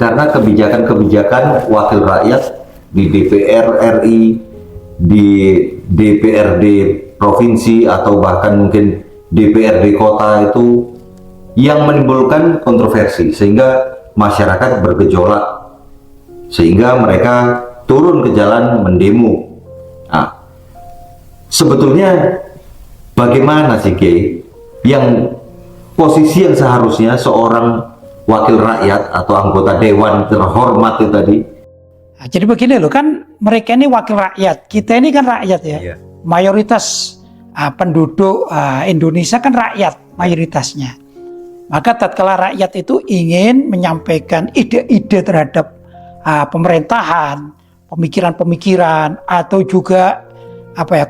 karena kebijakan-kebijakan wakil rakyat di DPR RI, di DPRD provinsi atau bahkan mungkin DPRD kota itu yang menimbulkan kontroversi sehingga masyarakat bergejolak, sehingga mereka turun ke jalan mendemo. Nah, sebetulnya bagaimana sih Kiai, yang posisi yang seharusnya seorang wakil rakyat atau anggota dewan terhormat itu tadi? Nah, jadi begini loh, kan mereka ini wakil rakyat, kita ini kan rakyat ya. Iya. Mayoritas penduduk Indonesia kan rakyat mayoritasnya. Maka tatkala rakyat itu ingin menyampaikan ide-ide terhadap pemerintahan, pemikiran-pemikiran, atau juga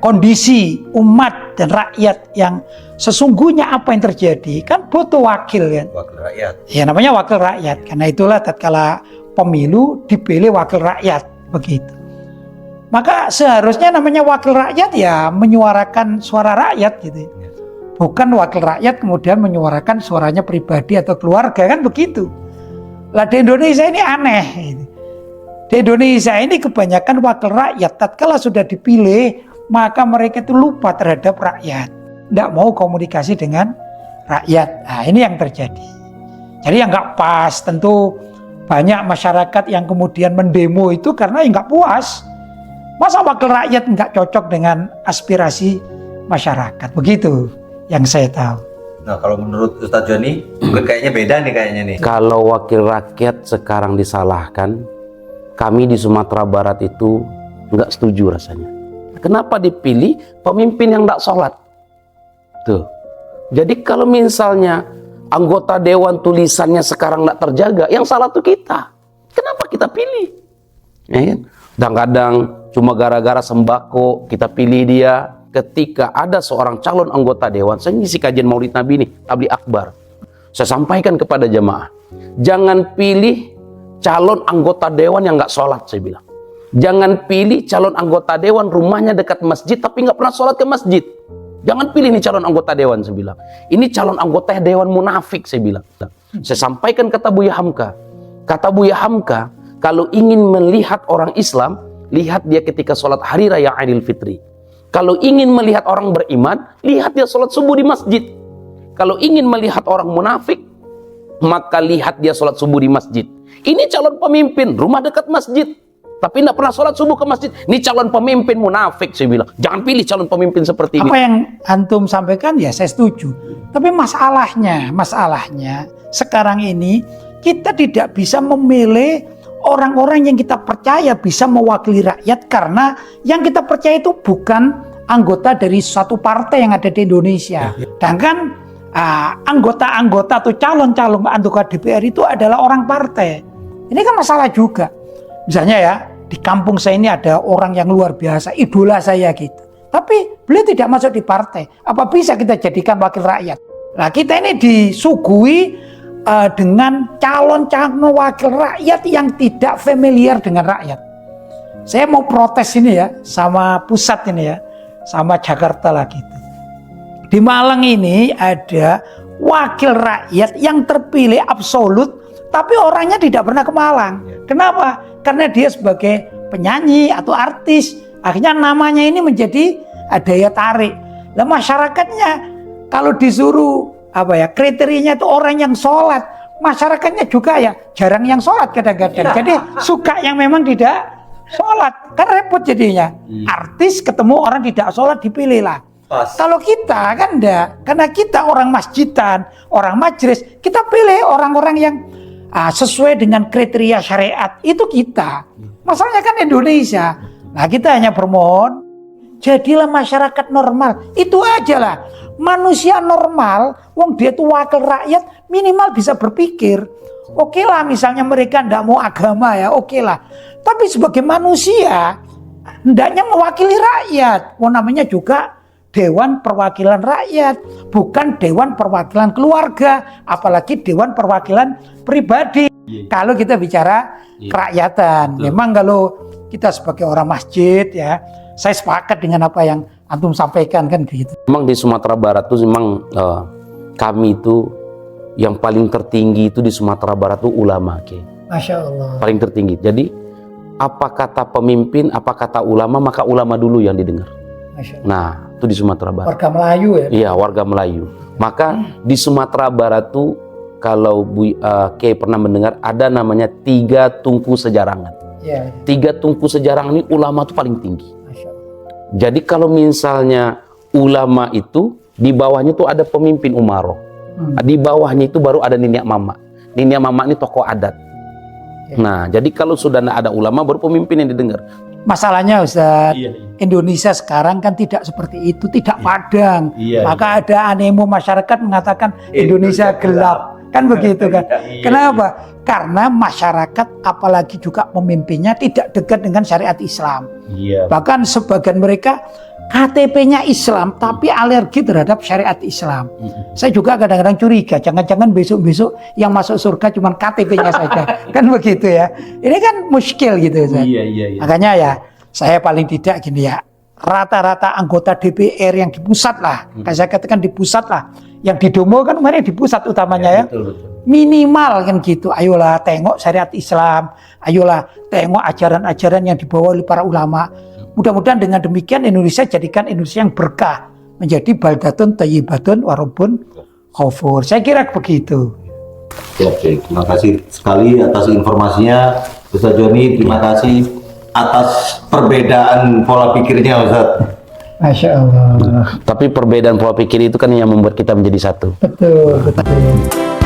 kondisi umat dan rakyat yang sesungguhnya apa yang terjadi, kan butuh wakil kan. Wakil rakyat. Ya namanya wakil rakyat. Karena itulah tatkala pemilu dipilih wakil rakyat begitu. Maka seharusnya namanya wakil rakyat ya menyuarakan suara rakyat gitu. Bukan wakil rakyat kemudian menyuarakan suaranya pribadi atau keluarga, kan begitu. Lah di Indonesia ini aneh. Di Indonesia ini kebanyakan wakil rakyat tatkala sudah dipilih maka mereka itu lupa terhadap rakyat. Tidak mau komunikasi dengan rakyat. Nah ini yang terjadi. Jadi yang nggak pas, tentu banyak masyarakat yang kemudian mendemo itu karena nggak puas. Masa wakil rakyat nggak cocok dengan aspirasi masyarakat? Begitu yang saya tahu. Nah kalau menurut Ustadz Joni, kayaknya beda nih nih. Kalau wakil rakyat sekarang disalahkan, kami di Sumatera Barat itu nggak setuju rasanya. Kenapa dipilih pemimpin yang nggak sholat? Tuh. Jadi kalau misalnya anggota dewan tulisannya sekarang nggak terjaga, yang salah tuh kita. Kenapa kita pilih? Ya kan? Kadang-kadang cuma gara-gara sembako kita pilih dia. Ketika ada seorang calon anggota dewan, saya ngisi kajian Maulid Nabi ini, Tabligh Akbar. Saya sampaikan kepada jemaah, jangan pilih calon anggota dewan yang nggak sholat, saya bilang. Jangan pilih calon anggota dewan rumahnya dekat masjid tapi nggak pernah sholat ke masjid. Jangan pilih ini calon anggota dewan, saya bilang. Ini calon anggota dewan munafik, saya bilang. Saya sampaikan kata Buya Hamka. Kata Buya Hamka, kalau ingin melihat orang Islam, lihat dia ketika sholat hari raya Idul Fitri. Kalau ingin melihat orang beriman, lihat dia sholat subuh di masjid. Kalau ingin melihat orang munafik, maka lihat dia sholat subuh di masjid. Ini calon pemimpin, rumah dekat masjid, tapi tidak pernah sholat subuh ke masjid. Ini calon pemimpin munafik, saya bilang. Jangan pilih calon pemimpin seperti ini. Apa yang antum sampaikan ya saya setuju. Tapi masalahnya sekarang ini kita tidak bisa memilih orang-orang yang kita percaya bisa mewakili rakyat, karena yang kita percaya itu bukan anggota dari suatu partai yang ada di Indonesia. Sedangkan anggota-anggota atau calon-calon anggota DPR itu adalah orang partai. Ini kan masalah juga. Misalnya ya, di kampung saya ini ada orang yang luar biasa, idola saya gitu. Tapi beliau tidak masuk di partai. Apa bisa kita jadikan wakil rakyat? Nah kita ini disuguhi dengan calon-calon wakil rakyat yang tidak familiar dengan rakyat. Saya mau protes ini ya, sama pusat ini ya, sama Jakarta lah gitu. Di Malang ini ada wakil rakyat yang terpilih absolut, tapi orangnya tidak pernah ke Malang. Kenapa? Karena dia sebagai penyanyi atau artis, akhirnya namanya ini menjadi daya tarik. Nah masyarakatnya kalau disuruh kriterianya itu orang yang sholat, masyarakatnya juga ya jarang yang sholat kadang-kadang. Jadi suka yang memang tidak sholat, kan repot jadinya. Artis ketemu orang tidak sholat dipilih lah. Kalau kita kan enggak, karena kita orang masjidan, orang majelis, kita pilih orang-orang yang sesuai dengan kriteria syariat, itu kita. Masalahnya kan Indonesia. Nah kita hanya bermohon, jadilah masyarakat normal, itu aja lah. Manusia normal, wong dia itu wakil rakyat, minimal bisa berpikir. Oke lah, misalnya mereka tidak mau agama ya, oke lah. Tapi sebagai manusia, hendaknya mewakili rakyat. Namanya juga Dewan Perwakilan Rakyat, bukan Dewan Perwakilan Keluarga, apalagi Dewan Perwakilan Pribadi. Kalau kita bicara kerakyatan, memang kalau kita sebagai orang masjid ya, saya sepakat dengan apa yang antum sampaikan kan gitu. Memang di Sumatera Barat itu memang kami itu yang paling tertinggi itu di Sumatera Barat itu ulama, Masya Allah. Paling tertinggi. Jadi apa kata pemimpin, apa kata ulama, maka ulama dulu yang didengar. Masya Allah. Nah, itu di Sumatera Barat. Warga Melayu ya? Iya, warga Melayu. Maka di Sumatera Barat tuh kalau Kiai pernah mendengar ada namanya 3 tungku sejarangan. Iya. 3 tungku sejarangan ini ulama tuh paling tinggi. Masya Allah. Jadi kalau misalnya ulama itu di bawahnya tuh ada pemimpin umaro. Di bawahnya itu baru ada Niniak Mama. Niniak Mama ini tokoh adat. Ya. Nah, jadi kalau sudah ada ulama baru pemimpin yang didengar. Masalahnya Ustaz, Iya. Indonesia sekarang kan tidak seperti itu, tidak padang. Iya. Maka ada animo masyarakat mengatakan Indonesia gelap. Kan begitu kan? Iya. Kenapa? Karena masyarakat apalagi juga pemimpinnya tidak dekat dengan syariat Islam. Iya. Bahkan sebagian mereka KTP-nya Islam tapi alergi terhadap syariat Islam. Saya juga kadang-kadang curiga, jangan-jangan besok-besok yang masuk surga cuma KTP-nya saja. Kan begitu ya. Ini kan muskil gitu. Ustaz. Iya, iya, iya. Makanya ya, saya paling tidak gini ya, rata-rata anggota DPR yang di pusat lah, saya katakan di pusat lah, yang di Domo kan kemarin di pusat utamanya ya, Betul, betul. minimal kan gitu, ayolah tengok syariat Islam, ayolah tengok ajaran-ajaran yang dibawa oleh para ulama. Mudah-mudahan dengan demikian Indonesia jadikan Indonesia yang berkah, menjadi baldatun thayyibatun warabun ghafur. Saya kira begitu. Oke, terima kasih sekali atas informasinya Ustaz Joni. Terima kasih atas perbedaan pola pikirnya Ustaz. Masya Allah. Tapi perbedaan pola pikir itu kan yang membuat kita menjadi satu. Betul, betul.